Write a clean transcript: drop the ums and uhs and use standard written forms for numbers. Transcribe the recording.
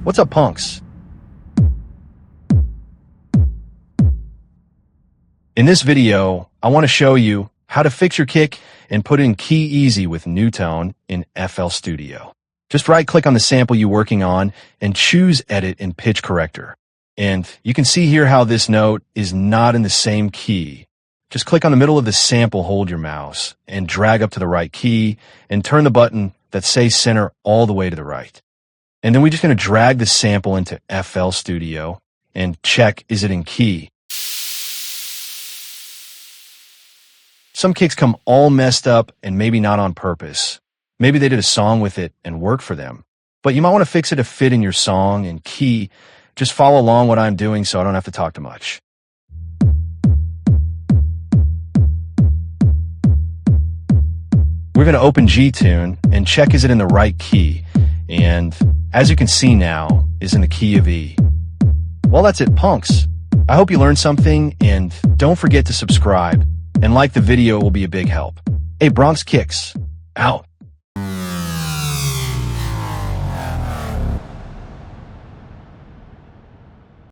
What's up, punks? In this video, I want to show you how to fix your kick and put in key easy with newTone in FL Studio. Just right-click on the sample you're working on and choose Edit in Pitch Corrector. And you can see here how this note is not in the same key. Just click on the middle of the sample, hold your mouse, and drag up to the right key, and turn the button that says center all the way to the right. And then we're just going to drag the sample into FL Studio and check, is it in key? Some kicks come all messed up and maybe not on purpose. Maybe they did a song with it and worked for them. But you might want to fix it to fit in your song and key. Just follow along what I'm doing so I don't have to talk too much. We're going to open newTone and check is it in the right key. And as you can see now, is in the key of E. Well, that's it, punks. I hope you learned something, and don't forget to subscribe. And like the video will be a big help. Hey, Bronx Kicks, out.